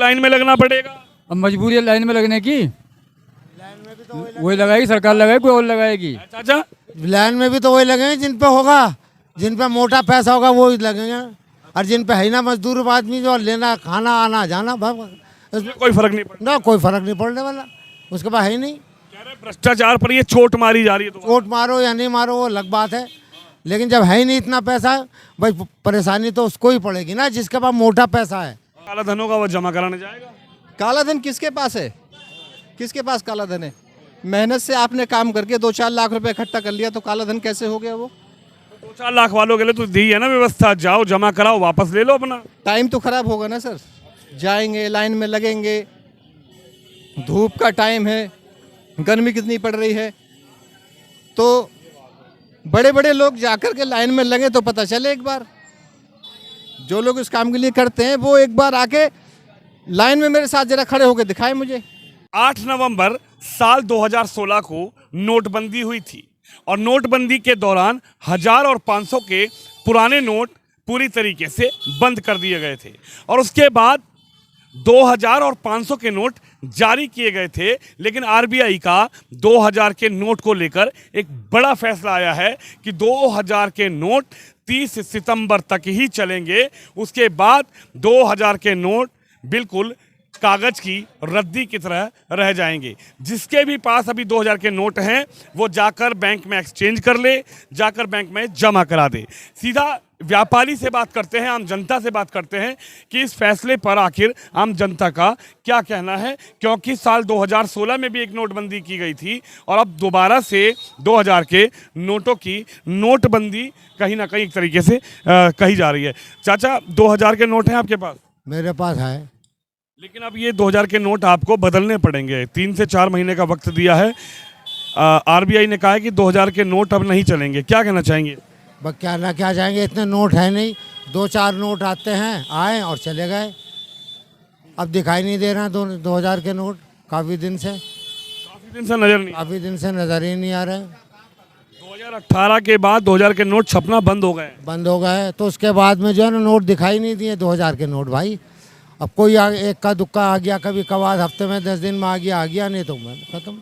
Line में लगना पड़ेगा। अब मजबूरी है लाइन में लगने की। वही लगाएगी सरकार, लगाएगी कोई और लगाएगी। चाचा लाइन में भी तो वही लगेंगे जिन पे होगा, जिन पे मोटा पैसा होगा वो ही लगेंगे, और जिन पे है ना मजदूर आदमी जो लेना खाना आना जाना इसमें कोई फर्क नहीं पड़ता। ना कोई फर्क नहीं पड़ने वाला, उसके पास है ही नहीं। कह रहे भ्रष्टाचार पर ये चोट मारी जा रही है। तो चोट मारो या नहीं मारो वो अलग बात है, लेकिन जब है ही नहीं इतना पैसा, भाई परेशानी तो उसको ही पड़ेगी ना जिसके पास मोटा पैसा है। काला धन होगा वो जमा कराने जाएगा। काला धन किसके पास है? किसके पास काला धन है? मेहनत से आपने काम करके 2-4 लाख रुपए इकट्ठा कर लिया, तो काला धन कैसे हो गया वो? 2-4 लाख वालों के लिए तो दी है ना व्यवस्था, जाओ जमा कराओ वापस ले लो अपना। टाइम तो खराब होगा ना सर, जाएंगे लाइन में लगेंगे, धूप का टाइम है, गर्मी कितनी पड़ रही है, तो बड़े बड़े लोग जाकर के लाइन में लगे तो पता चले। एक बार जो लोग इस काम के लिए करते हैं वो एक बार आके लाइन में मेरे साथ जरा खड़े होकर दिखाए मुझे। 8 नवंबर साल 2016 को नोटबंदी हुई थी और नोटबंदी के दौरान 1000 और 500 के पुराने नोट पूरी तरीके से बंद कर दिए गए थे और उसके बाद 2000 और 500 के नोट जारी किए गए थे। लेकिन आरबीआई का 2000 के नोट को लेकर एक बड़ा फैसला आया है कि 2000 के नोट 30 सितंबर तक ही चलेंगे। उसके बाद 2000 के नोट बिल्कुल कागज की रद्दी की तरह रह जाएंगे। जिसके भी पास अभी 2000 के नोट हैं वो जाकर बैंक में एक्सचेंज कर ले, जाकर बैंक में जमा करा दे। सीधा व्यापारी से बात करते हैं, आम जनता से बात करते हैं कि इस फैसले पर आखिर आम जनता का क्या कहना है, क्योंकि साल 2016 में भी एक नोटबंदी की गई थी और अब दोबारा से 2000 के नोटों की नोटबंदी कहीं ना कहीं एक तरीके से कही जा रही है। चाचा 2000 के नोट हैं आपके पास? मेरे पास है, लेकिन अब ये 2000 के नोट आपको बदलने पड़ेंगे। 3 से 4 महीने का वक्त दिया है। आरबीआई ने कहा है कि 2000 के नोट अब नहीं चलेंगे। क्या कहना चाहेंगे? बस क्या ना क्या जाएंगे, इतने नोट है नहीं, 2-4 नोट आते हैं आए और चले गए, अब दिखाई नहीं दे रहे हैं 2000 के नोट। काफ़ी दिन से नजर नहीं, काफ़ी दिन से नज़र ही नहीं आ रहे। 2018 के बाद 2000 के नोट छपना बंद हो गए। बंद हो गए तो उसके बाद में जो है ना नोट दिखाई नहीं दिए 2000 के नोट। भाई अब कोई एक का दुक्का आ गया, कभी कभार हफ्ते में 10 दिन में आ गया नहीं तो खत्म,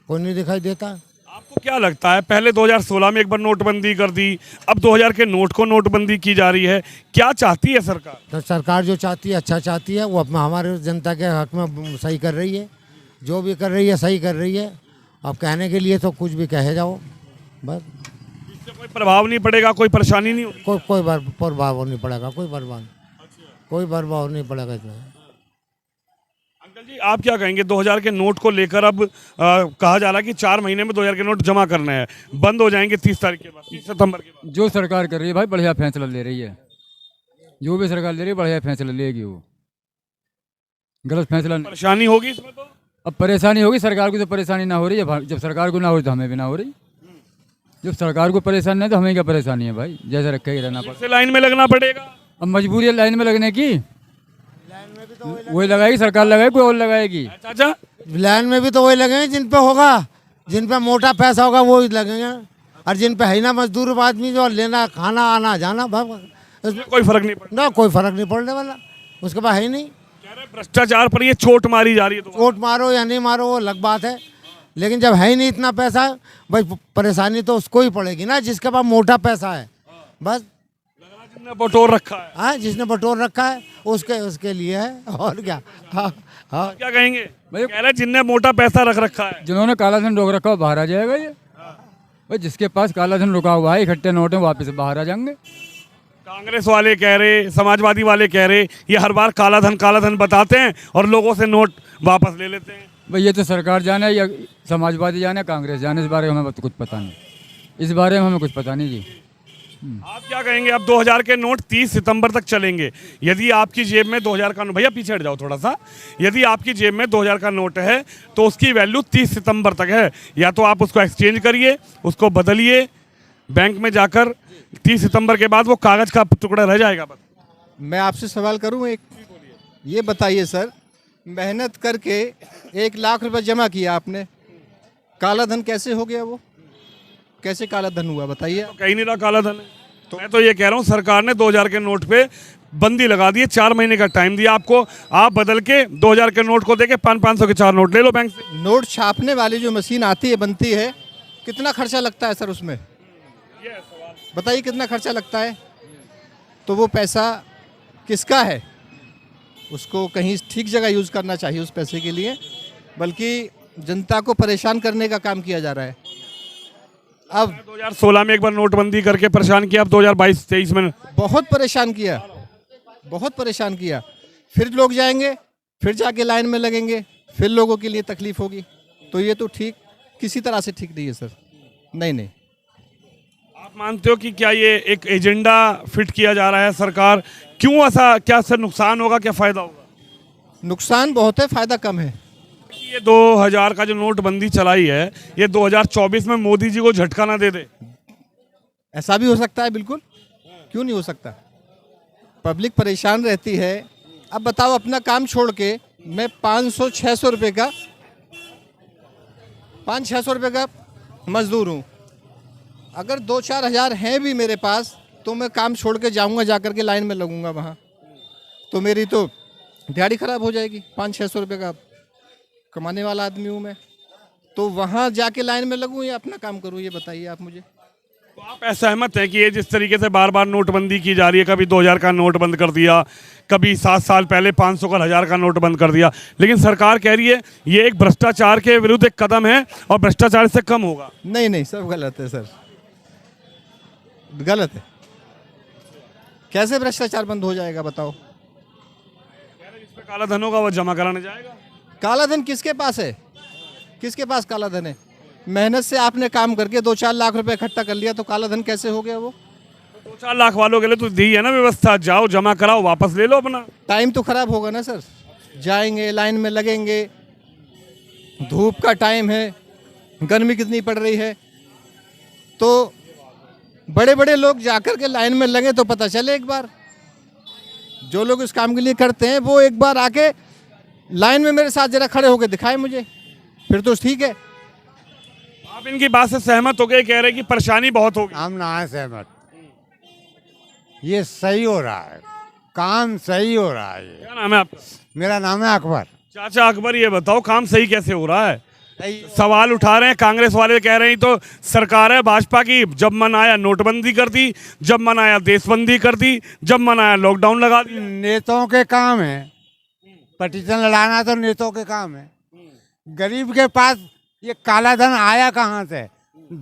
कोई नहीं दिखाई देता। आपको क्या लगता है, पहले 2016 में एक बार नोटबंदी कर दी, अब 2000 के नोट को नोटबंदी की जा रही है, क्या चाहती है सरकार? तो सरकार जो चाहती है अच्छा चाहती है, वो अपना हमारे जनता के हक में सही कर रही है, जो भी कर रही है सही कर रही है। अब कहने के लिए तो कुछ भी कहे जाओ, बस इससे कोई प्रभाव नहीं पड़ेगा, कोई परेशानी नहीं होगी। कोई प्रभाव नहीं पड़ेगा, कोई प्रभाव नहीं पड़ेगा इसमें। अंकल जी आप क्या कहेंगे, 2000 के नोट को लेकर अब कहा जा रहा है कि 4 महीने में 2000 के नोट जमा करने हैं, बंद हो जाएंगे 30 तारीख के बाद, 30 सितंबर के बाद। जो सरकार कर रही है भाई बढ़िया फैसला ले रही है, जो भी सरकार ले रही है बढ़िया फैसला लेगी, वो गलत फैसला नहीं। परेशानी होगी इसमें तो? अब परेशानी होगी, सरकार को तो परेशानी ना हो रही है, जब सरकार को ना हो रही तो हमें भी ना हो रही। जब सरकार को परेशानी नहीं तो हमें क्या परेशानी है भाई, जैसे रखे ही रहना पड़ेगा। लाइन में लगना पड़ेगा। अब मजबूरी है लाइन में लगने की। वही लगाएगी सरकार, लगाएगी कोई और लगाएगी। चाचा लाइन में भी तो वही लगेंगे जिन पे होगा, जिन पे मोटा पैसा होगा वो ही लगेंगे, और जिन पे है ना मजदूर आदमी जो लेना खाना आना जाना इसमें कोई फर्क नहीं पड़ता। ना कोई फर्क नहीं पड़ने वाला, उसके पास है ही नहीं। कह रहे भ्रष्टाचार पर ये चोट मारी जा रही है। तो चोट मारो या नहीं मारो वो अलग बात है, लेकिन जब है ही नहीं इतना पैसा, भाई परेशानी तो उसको ही पड़ेगी ना जिसके पास मोटा पैसा है। बस जिसने बटोर रखा है। हाँ, जिसने बटोर रखा है उसके लिए है, और क्या। हाँ हाँ, क्या कहेंगे भाई? कह रहे जिनने मोटा पैसा रख रखा है, जिन्होंने काला धन रोक रखा हो बाहर आ जाएगा ये। भाई जिसके पास काला धन रुका हुआ है, इकट्ठे नोट में वापस बाहर आ जाएंगे। कांग्रेस वाले कह रहे, समाजवादी वाले कह रहे, ये हर बार काला धन बताते हैं और लोगों से नोट वापस ले लेते हैं। भाई ये तो सरकार जाने या समाजवादी जाने, कांग्रेस जाने, इस बारे में हमें कुछ पता नहीं, इस बारे में हमें कुछ पता नहीं जी। आप क्या कहेंगे? अब 2000 के नोट 30 सितंबर तक चलेंगे। यदि आपकी जेब में 2000 का नोट, भैया पीछे हट जाओ थोड़ा सा, यदि आपकी जेब में 2000 का नोट है तो उसकी वैल्यू 30 सितंबर तक है। या तो आप उसको एक्सचेंज करिए, उसको बदलिए बैंक में जाकर, 30 सितंबर के बाद वो कागज का टुकड़ा रह जाएगा। बस मैं आपसे सवाल करूं एक, ये बताइए सर, मेहनत करके 1 लाख रुपए जमा किया आपने, काला धन कैसे हो गया? वो कैसे काला धन हुआ बताइए? तो कहीं नहीं रहा काला धन है। तो मैं तो ये कह रहा हूँ सरकार ने 2000 के नोट पे बंदी लगा दी है, 4 महीने का टाइम दिया आपको, आप बदल के 2000 के नोट को देके 500 के 4 नोट ले लो बैंक से। नोट छापने वाली जो मशीन आती है, बनती है, कितना खर्चा लगता है सर उसमें? बताइए कितना खर्चा लगता है? तो वो पैसा किसका है? उसको कहीं ठीक जगह यूज़ करना चाहिए उस पैसे के लिए, बल्कि जनता को परेशान करने का काम किया जा रहा है। अब 2016 में एक बार नोटबंदी करके परेशान किया, अब 2022-23 में बहुत परेशान किया, बहुत परेशान किया। फिर लोग जाएंगे, फिर जाके लाइन में लगेंगे, फिर लोगों के लिए तकलीफ होगी। तो ये तो ठीक किसी तरह से ठीक नहीं है सर, नहीं नहीं। आप मानते हो कि क्या ये एक एजेंडा फिट किया जा रहा है सरकार? क्यों ऐसा? क्या सर नुकसान होगा, क्या फायदा होगा? नुकसान बहुत है, फायदा कम है। ये 2000 का जो नोटबंदी चलाई है, ये 2024 में मोदी जी को झटका ना दे दे? ऐसा भी हो सकता है, बिल्कुल, क्यों नहीं हो सकता। पब्लिक परेशान रहती है। अब बताओ, अपना काम छोड़ के मैं 500-600 रुपये का 500-600 रुपये का मजदूर हूँ। अगर 2-4 हज़ार हैं भी मेरे पास, तो मैं काम छोड़ के जाऊँगा, जा कर के लाइन में लगूंगा वहाँ, तो मेरी तो दिहाड़ी ख़राब हो जाएगी। 500-600 रुपये का कमाने वाला आदमी हूँ मैं, तो वहाँ जाके लाइन में लगूँ या अपना काम करूँ, ये बताइए आप मुझे। तो आप असहमत हैं कि ये जिस तरीके से बार बार नोटबंदी की जा रही है, कभी 2000 का नोट बंद कर दिया, कभी 7 साल पहले 500 का 1000 का नोट बंद कर दिया, लेकिन सरकार कह रही है ये एक भ्रष्टाचार के विरुद्ध एक कदम है और भ्रष्टाचार से कम होगा? नहीं नहीं, सब गलत है सर, गलत है। कैसे भ्रष्टाचार बंद हो जाएगा बताओ? जिस पे काला धन होगा वो जमा कराने जाएगा। काला धन किसके पास है? किसके पास काला धन है? मेहनत से आपने काम करके 2-4 लाख रुपए इकट्ठा कर लिया, तो काला धन कैसे हो गया वो? 2-4 लाख वालों के लिए तो दी है ना व्यवस्था, जाओ जमा कराओ, वापस ले लो अपना। टाइम तो खराब होगा ना सर। जाएंगे, लाइन में लगेंगे, धूप का टाइम है, गर्मी कितनी पड़ रही है, तो बड़े बड़े लोग जाकर के लाइन में लगे तो पता चले। एक बार जो लोग इस काम के लिए करते हैं, वो एक बार आके लाइन में मेरे साथ जरा खड़े होकर दिखाए मुझे, फिर तो ठीक है। आप इनकी बात से सहमत हो गए? कह रहे कि परेशानी बहुत होगी। हम ना है सहमत। ये सही हो रहा है, काम सही हो रहा है। क्या नाम है आपका? मेरा नाम है अकबर। चाचा अकबर, ये बताओ काम सही कैसे हो रहा है? सही सवाल उठा रहे हैं कांग्रेस वाले, कह रहे हैं तो सरकार है भाजपा की, जब मन आया नोटबंदी कर दी, जब मन आया देशबंदी कर दी, जब मन आया लॉकडाउन लगा दिया। नेताओं के काम है, पटिशन लड़ाना तो नेताओं के काम है। गरीब के पास ये काला धन आया कहाँ से?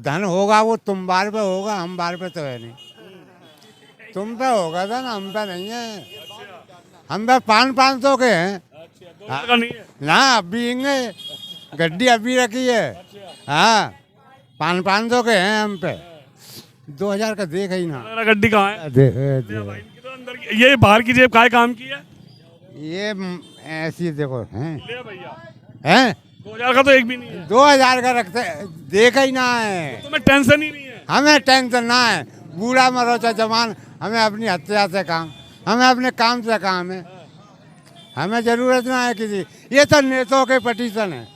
धन होगा वो तुम बार पे होगा, हम बार पे तो है नहीं। तुम पे होगा धन, हम पे नहीं है। हम पे 500 के हैं। का नहीं है। ना अभी इंगे गड्डी अभी रखी है। हाँ 500 के हैं हम पे। 2000 का देख ही ना। मेरा गड्डी कहाँ है? देख भाई, इनकी तो अंदर ये बाहर की जेब काहे काम की है? ये ऐसी देखो हैं ले भैया, हैं 2000 का तो एक भी नहीं है। 2000 का रखते देख ही ना है। तुम्हें टेंशन ही नहीं है? हमें टेंशन ना है, बूढ़ा मरो चाहे जवान, हमें अपनी हत्या से काम, हमें अपने काम से काम है। हमें जरूरत ना है किसी। ये तो नेताओं के पटिशन है,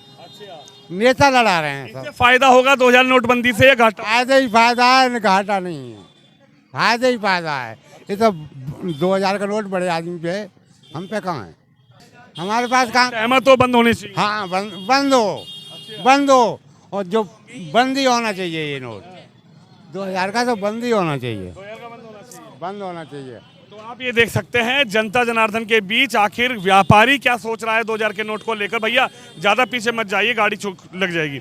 नेता लड़ा रहे हैं सब। इससे फायदा होगा 2000 नोटबंदी से या घाटा? फायदा ही फायदा है, घाटा नहीं है। फायदा ही फायदा है। ये तो 2000 का नोट बड़े आदमी पे है, हम पे कहाँ है? हमारे पास कहाँ? सहमत हो बंद होनी चाहिए? हाँ बंद हो। और जो बंद ही होना चाहिए ये नोट। 2000 का तो बंद ही होना चाहिए, बंद होना चाहिए। तो आप ये देख सकते हैं जनता जनार्दन के बीच आखिर व्यापारी क्या सोच रहा है 2000 के नोट को लेकर। भैया ज़्यादा पीछे मत जाइए, गाड़ी लग जाएगी।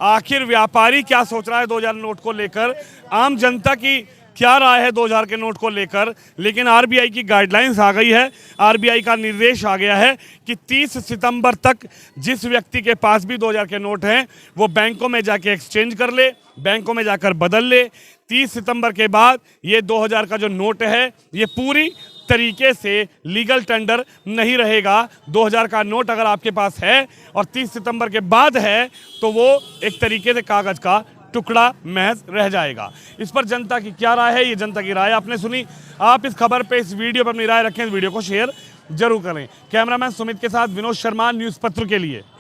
आखिर व्यापारी क्या सोच रहा है 2000 नोट को लेकर, आम जनता की क्या राय है 2000 के नोट को लेकर। लेकिन आरबीआई की गाइडलाइंस आ गई है, आरबीआई का निर्देश आ गया है कि 30 सितंबर तक जिस व्यक्ति के पास भी 2000 के नोट हैं वो बैंकों में जाके एक्सचेंज कर ले, बैंकों में जाकर बदल ले। 30 सितंबर के बाद ये 2000 का जो नोट है ये पूरी तरीके से लीगल टेंडर नहीं रहेगा। 2000 का नोट अगर आपके पास है और 30 सितंबर के बाद है तो वो एक तरीके से कागज का टुकड़ा महज रह जाएगा। इस पर जनता की क्या राय है, ये जनता की राय आपने सुनी। आप इस खबर पे, इस वीडियो पर अपनी राय रखें, इस वीडियो को शेयर जरूर करें। कैमरामैन सुमित के साथ विनोद शर्मा, न्यूज़ पत्र के लिए।